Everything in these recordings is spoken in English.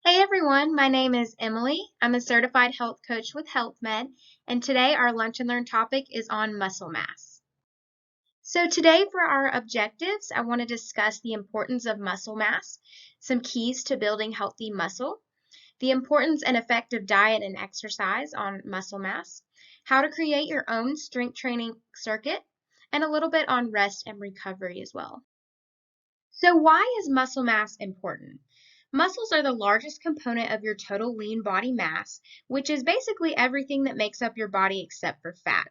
Hey everyone, my name is Emily. I'm a certified health coach with HealthMed, and today our Lunch and Learn topic is on muscle mass. So today for our objectives, I want to discuss the importance of muscle mass, some keys to building healthy muscle, the importance and effect of diet and exercise on muscle mass, how to create your own strength training circuit, and a little bit on rest and recovery as well. So why is muscle mass important? Muscles are the largest component of your total lean body mass, which is basically everything that makes up your body except for fat.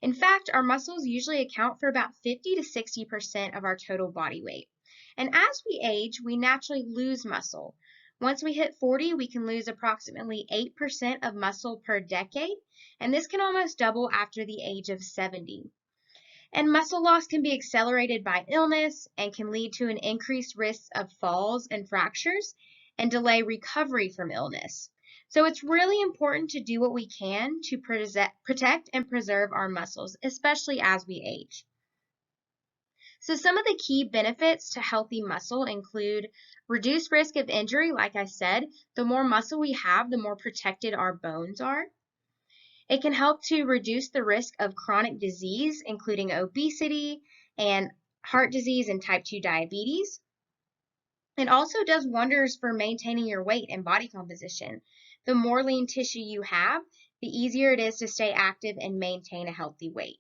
In fact, our muscles usually account for about 50 to 60% of our total body weight. And as we age, we naturally lose muscle. Once we hit 40, we can lose approximately 8% of muscle per decade, and this can almost double after the age of 70. And muscle loss can be accelerated by illness and can lead to an increased risk of falls and fractures and delay recovery from illness. So it's really important to do what we can to protect and preserve our muscles, especially as we age. So some of the key benefits to healthy muscle include reduced risk of injury. Like I said, the more muscle we have, the more protected our bones are. It can help to reduce the risk of chronic disease, including obesity and heart disease and type 2 diabetes. It also does wonders for maintaining your weight and body composition. The more lean tissue you have, the easier it is to stay active and maintain a healthy weight.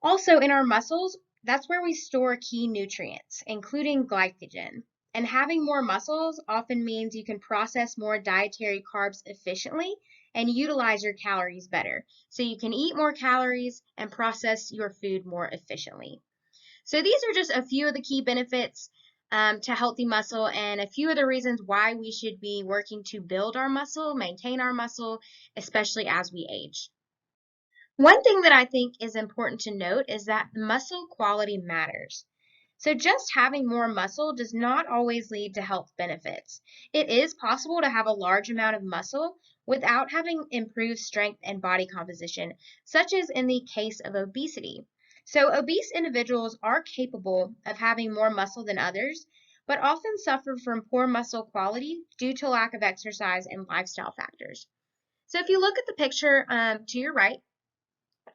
Also, in our muscles, that's where we store key nutrients, including glycogen. And having more muscles often means you can process more dietary carbs efficiently and utilize your calories better. So you can eat more calories and process your food more efficiently. So these are just a few of the key benefits to healthy muscle and a few of the reasons why we should be working to build our muscle, maintain our muscle, especially as we age. One thing that I think is important to note is that muscle quality matters. So just having more muscle does not always lead to health benefits. It is possible to have a large amount of muscle without having improved strength and body composition, such as in the case of obesity. So obese individuals are capable of having more muscle than others, but often suffer from poor muscle quality due to lack of exercise and lifestyle factors. So if you look at the picture to your right,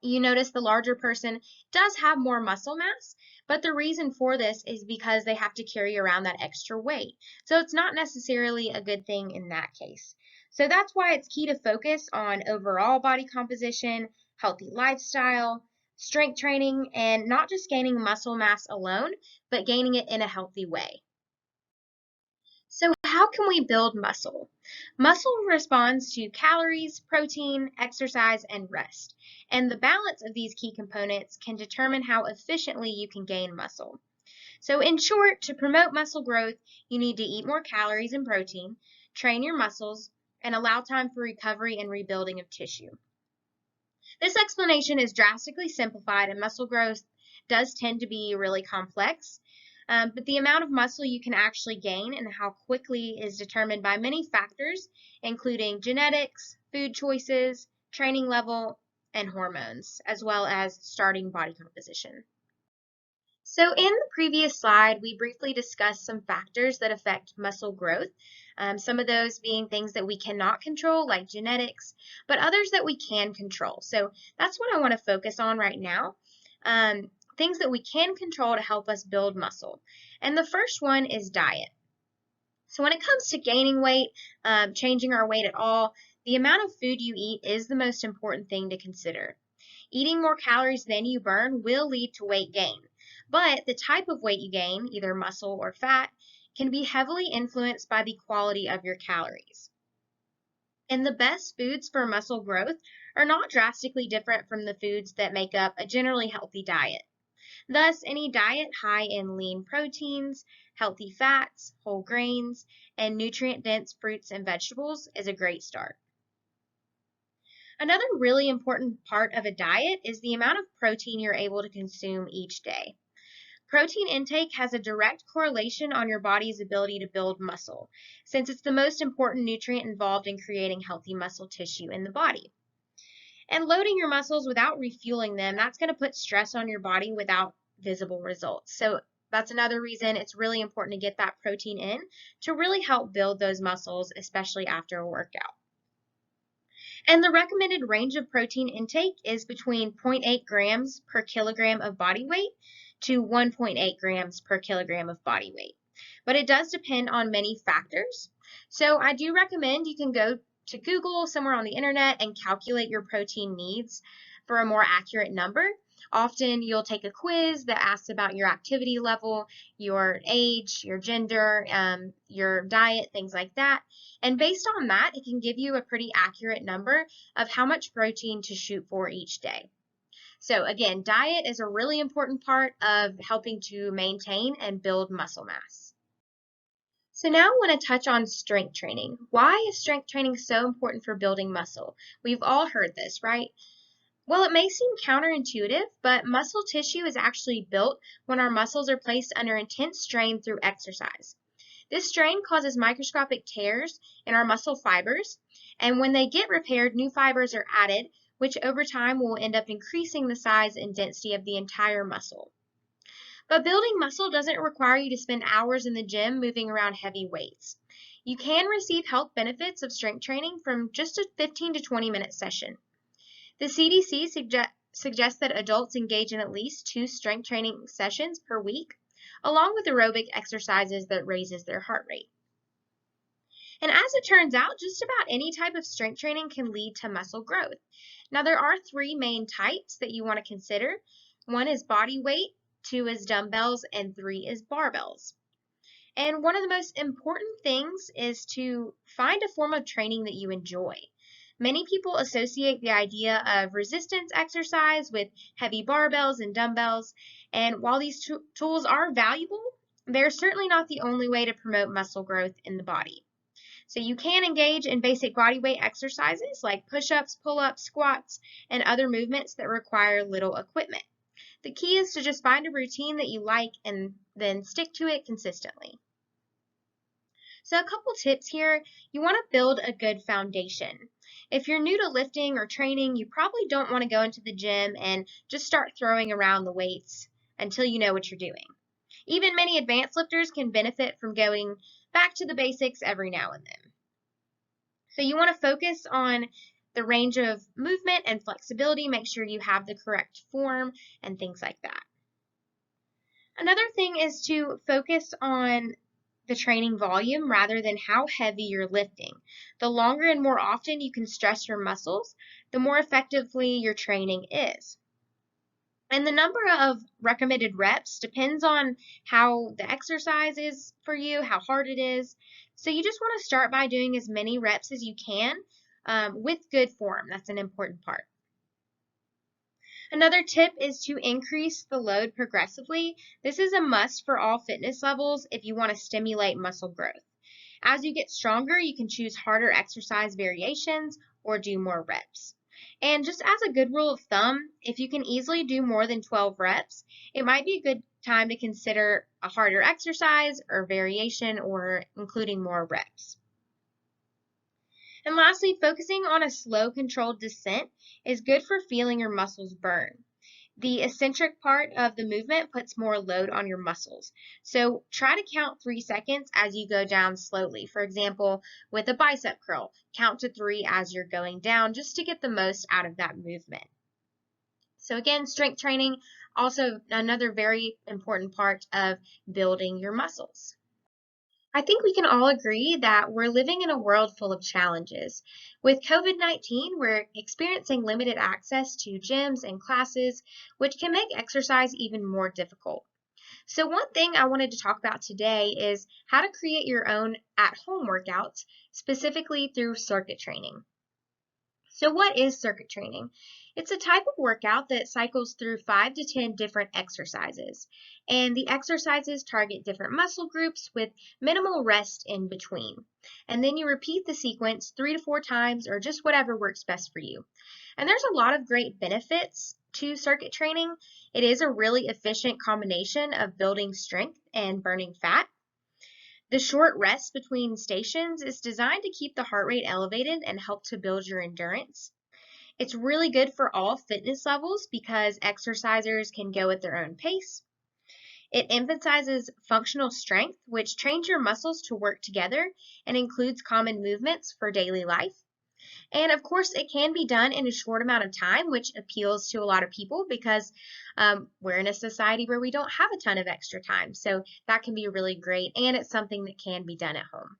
you notice the larger person does have more muscle mass, but the reason for this is because they have to carry around that extra weight. So it's not necessarily a good thing in that case. So that's why it's key to focus on overall body composition, healthy lifestyle, strength training, and not just gaining muscle mass alone, but gaining it in a healthy way. So how can we build muscle? Muscle responds to calories, protein, exercise, and rest. And the balance of these key components can determine how efficiently you can gain muscle. So in short, to promote muscle growth, you need to eat more calories and protein, train your muscles, and allow time for recovery and rebuilding of tissue. This explanation is drastically simplified, and muscle growth does tend to be really complex. But the amount of muscle you can actually gain and how quickly is determined by many factors, including genetics, food choices, training level, and hormones, as well as starting body composition. So in the previous slide, we briefly discussed some factors that affect muscle growth. Some of those being things that we cannot control, like genetics, but others that we can control. So that's what I want to focus on right now. Things that we can control to help us build muscle. And the first one is diet. So when it comes to gaining weight, changing our weight at all, the amount of food you eat is the most important thing to consider. Eating more calories than you burn will lead to weight gain, but the type of weight you gain, either muscle or fat, can be heavily influenced by the quality of your calories. And the best foods for muscle growth are not drastically different from the foods that make up a generally healthy diet. Thus, any diet high in lean proteins, healthy fats, whole grains, and nutrient-dense fruits and vegetables is a great start. Another really important part of a diet is the amount of protein you're able to consume each day. Protein intake has a direct correlation on your body's ability to build muscle, since it's the most important nutrient involved in creating healthy muscle tissue in the body. And loading your muscles without refueling them, that's going to put stress on your body without visible results. So That's another reason it's really important to get that protein in to really help build those muscles, especially after a workout. And the recommended range of protein intake is between 0.8 grams per kilogram of body weight to 1.8 grams per kilogram of body weight. But it does depend on many factors. So I do recommend you can go to Google somewhere on the internet and calculate your protein needs for a more accurate number. Often you'll take a quiz that asks about your activity level, your age, your gender, your diet, things like that. And based on that, it can give you a pretty accurate number of how much protein to shoot for each day. So again, diet is a really important part of helping to maintain and build muscle mass. So now I want to touch on strength training. Why is strength training so important for building muscle? We've all heard this, right? Well, it may seem counterintuitive, but muscle tissue is actually built when our muscles are placed under intense strain through exercise. This strain causes microscopic tears in our muscle fibers, and when they get repaired, new fibers are added, which over time will end up increasing the size and density of the entire muscle. But building muscle doesn't require you to spend hours in the gym moving around heavy weights. You can receive health benefits of strength training from just a 15 to 20-minute session. The CDC suggests that adults engage in at least 2 strength training sessions per week, along with aerobic exercises that raises their heart rate. And as it turns out, just about any type of strength training can lead to muscle growth. Now, there are 3 main types that you want to consider. 1 is body weight, 2 is dumbbells, and 3 is barbells. And one of the most important things is to find a form of training that you enjoy. Many people associate the idea of resistance exercise with heavy barbells and dumbbells, and while these tools are valuable, they're certainly not the only way to promote muscle growth in the body. So you can engage in basic body weight exercises like push-ups, pull-ups, squats, and other movements that require little equipment. The key is to just find a routine that you like and then stick to it consistently. So a couple tips here. You want to build a good foundation. If you're new to lifting or training, you probably don't want to go into the gym and just start throwing around the weights until you know what you're doing. Even many advanced lifters can benefit from going back to the basics every now and then. So you want to focus on the range of movement and flexibility, make sure you have the correct form and things like that. Another thing is to focus on the training volume rather than how heavy you're lifting. The longer and more often you can stress your muscles, the more effectively your training is. And the number of recommended reps depends on how the exercise is for you, how hard it is. So you just want to start by doing as many reps as you can with good form. That's an important part. Another tip is to increase the load progressively. This is a must for all fitness levels if you want to stimulate muscle growth. As you get stronger, you can choose harder exercise variations or do more reps. And just as a good rule of thumb, if you can easily do more than 12 reps, it might be a good time to consider a harder exercise or variation or including more reps. And lastly, focusing on a slow, controlled descent is good for feeling your muscles burn. The eccentric part of the movement puts more load on your muscles. So try to count 3 seconds as you go down slowly. For example, with a bicep curl, count to 3 as you're going down just to get the most out of that movement. So again, strength training, also another very important part of building your muscles. I think we can all agree that we're living in a world full of challenges. With COVID-19, we're experiencing limited access to gyms and classes, which can make exercise even more difficult. So one thing I wanted to talk about today is how to create your own at-home workouts, specifically through circuit training. So what is circuit training? It's a type of workout that cycles through 5 to 10 different exercises. And the exercises target different muscle groups with minimal rest in between. And then you repeat the sequence 3 to 4 times or just whatever works best for you. And there's a lot of great benefits to circuit training. It is a really efficient combination of building strength and burning fat. The short rest between stations is designed to keep the heart rate elevated and help to build your endurance. It's really good for all fitness levels because exercisers can go at their own pace. It emphasizes functional strength, which trains your muscles to work together and includes common movements for daily life. And of course, it can be done in a short amount of time, which appeals to a lot of people because we're in a society where we don't have a ton of extra time. So that can be really great, and it's something that can be done at home.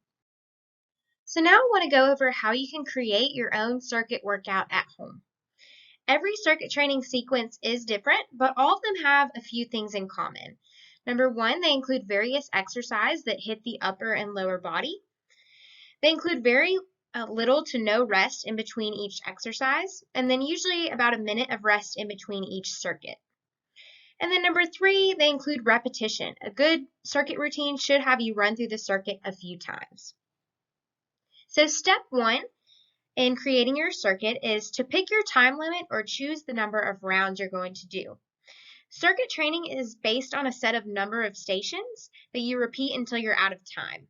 So now I want to go over how you can create your own circuit workout at home. Every circuit training sequence is different, but all of them have a few things in common. Number one, they include various exercises that hit the upper and lower body. They include very little to no rest in between each exercise, and then usually about a minute of rest in between each circuit. And then number three, they include repetition. A good circuit routine should have you run through the circuit a few times. So step one in creating your circuit is to pick your time limit or choose the number of rounds you're going to do. Circuit training is based on a set of number of stations that you repeat until you're out of time.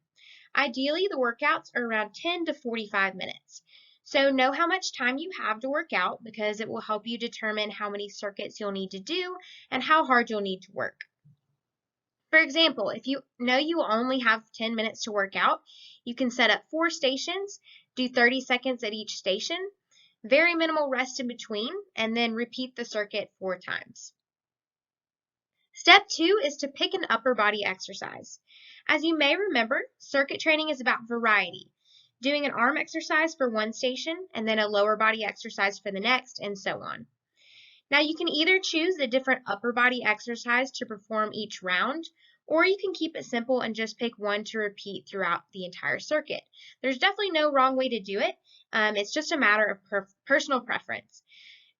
Ideally, the workouts are around 10 to 45 minutes. So know how much time you have to work out because it will help you determine how many circuits you'll need to do and how hard you'll need to work. For example, if you know you will only have 10 minutes to work out, you can set up 4 stations, do 30 seconds at each station, very minimal rest in between, and then repeat the circuit 4 times. Step 2 is to pick an upper body exercise. As you may remember, circuit training is about variety, doing an arm exercise for one station and then a lower body exercise for the next, and so on. Now you can either choose a different upper body exercise to perform each round, or you can keep it simple and just pick one to repeat throughout the entire circuit. There's definitely no wrong way to do it. It's just a matter of personal preference.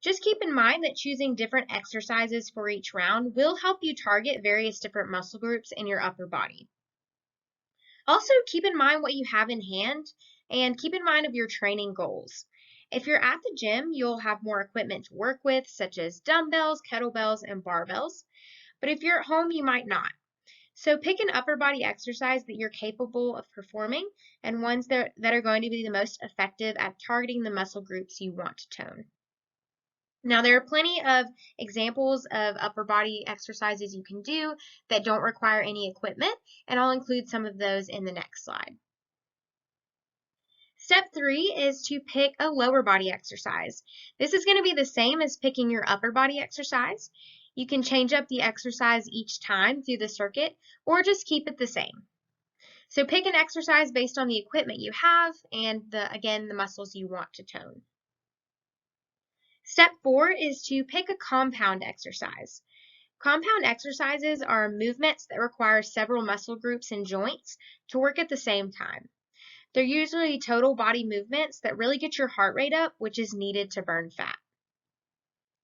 Just keep in mind that choosing different exercises for each round will help you target various different muscle groups in your upper body. Also, keep in mind what you have in hand and keep in mind of your training goals. If you're at the gym, you'll have more equipment to work with, such as dumbbells, kettlebells, and barbells. But if you're at home, you might not. So pick an upper body exercise that you're capable of performing and ones that are going to be the most effective at targeting the muscle groups you want to tone. Now, there are plenty of examples of upper body exercises you can do that don't require any equipment, and I'll include some of those in the next slide. Step 3 is to pick a lower body exercise. This is going to be the same as picking your upper body exercise. You can change up the exercise each time through the circuit or just keep it the same. So pick an exercise based on the equipment you have and again, the muscles you want to tone. Step 4 is to pick a compound exercise. Compound exercises are movements that require several muscle groups and joints to work at the same time. They're usually total body movements that really get your heart rate up, which is needed to burn fat.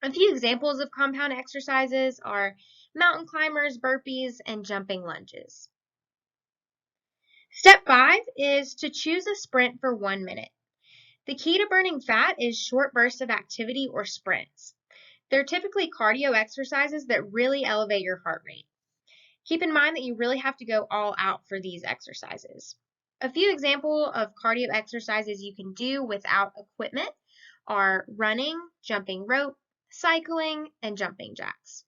A few examples of compound exercises are mountain climbers, burpees, and jumping lunges. Step 5 is to choose a sprint for 1 minute. The key to burning fat is short bursts of activity or sprints. They're typically cardio exercises that really elevate your heart rate. Keep in mind that you really have to go all out for these exercises. A few examples of cardio exercises you can do without equipment are running, jumping rope, cycling, and jumping jacks.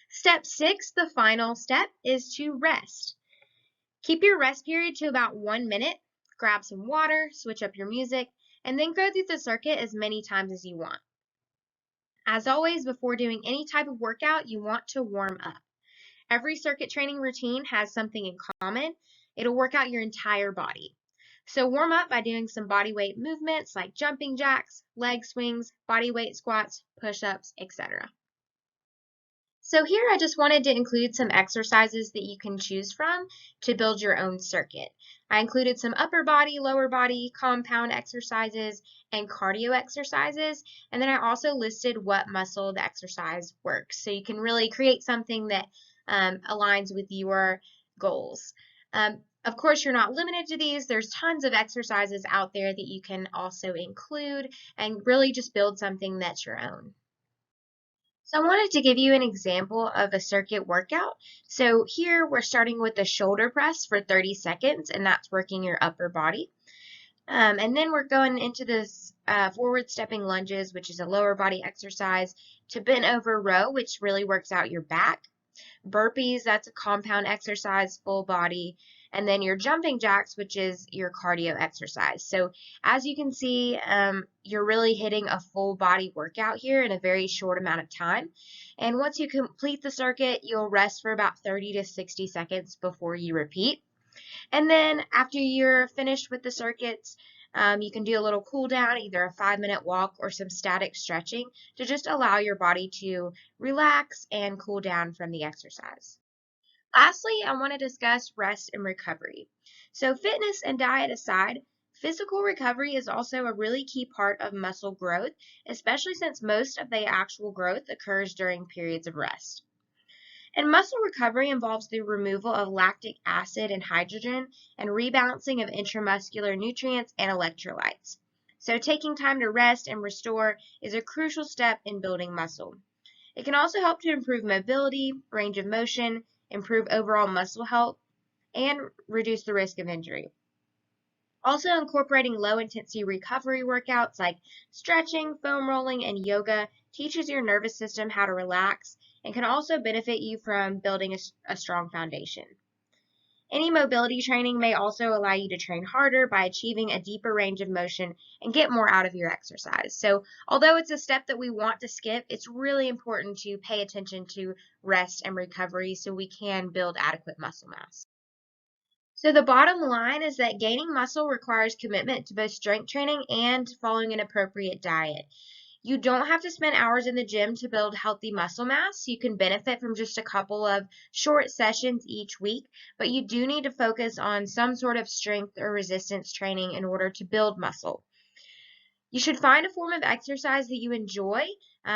Step 6, the final step, is to rest. Keep your rest period to about 1 minute, grab some water, switch up your music, and then go through the circuit as many times as you want. As always, before doing any type of workout, you want to warm up. Every circuit training routine has something in common. It'll work out your entire body. So warm up by doing some body weight movements like jumping jacks, leg swings, body weight squats, push-ups, etc. So here I just wanted to include some exercises that you can choose from to build your own circuit. I included some upper body, lower body, compound exercises, and cardio exercises, and then I also listed what muscle the exercise works. So you can really create something that aligns with your goals. Of course, you're not limited to these. There's tons of exercises out there that you can also include and really just build something that's your own. So I wanted to give you an example of a circuit workout. So here we're starting with the shoulder press for 30 seconds, and that's working your upper body. And then we're going into this forward stepping lunges, which is a lower body exercise, to bent over row, which really works out your back. Burpees, that's a compound exercise, full body. And then your jumping jacks, which is your cardio exercise. So as you can see, you're really hitting a full body workout here in a very short amount of time. And once you complete the circuit, you'll rest for about 30 to 60 seconds before you repeat. And then after you're finished with the circuits, you can do a little cool down, either a 5-minute walk or some static stretching to just allow your body to relax and cool down from the exercise. Lastly, I want to discuss rest and recovery. So fitness and diet aside, physical recovery is also a really key part of muscle growth, especially since most of the actual growth occurs during periods of rest. And muscle recovery involves the removal of lactic acid and hydrogen and rebalancing of intramuscular nutrients and electrolytes. So taking time to rest and restore is a crucial step in building muscle. It can also help to improve mobility, range of motion, improve overall muscle health, and reduce the risk of injury. Also, incorporating low-intensity recovery workouts like stretching, foam rolling, and yoga teaches your nervous system how to relax and can also benefit you from building a strong foundation. Any mobility training may also allow you to train harder by achieving a deeper range of motion and get more out of your exercise. So, although it's a step that we want to skip, it's really important to pay attention to rest and recovery so we can build adequate muscle mass. So the bottom line is that gaining muscle requires commitment to both strength training and following an appropriate diet. You don't have to spend hours in the gym to build healthy muscle mass. You can benefit from just a couple of short sessions each week, but you do need to focus on some sort of strength or resistance training in order to build muscle. You should find a form of exercise that you enjoy.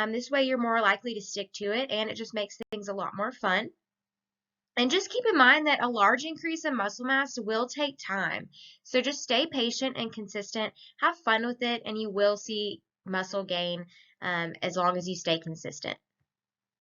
This way you're more likely to stick to it, and it just makes things a lot more fun. And just keep in mind that a large increase in muscle mass will take time. So just stay patient and consistent, have fun with it, and you will see muscle gain as long as you stay consistent.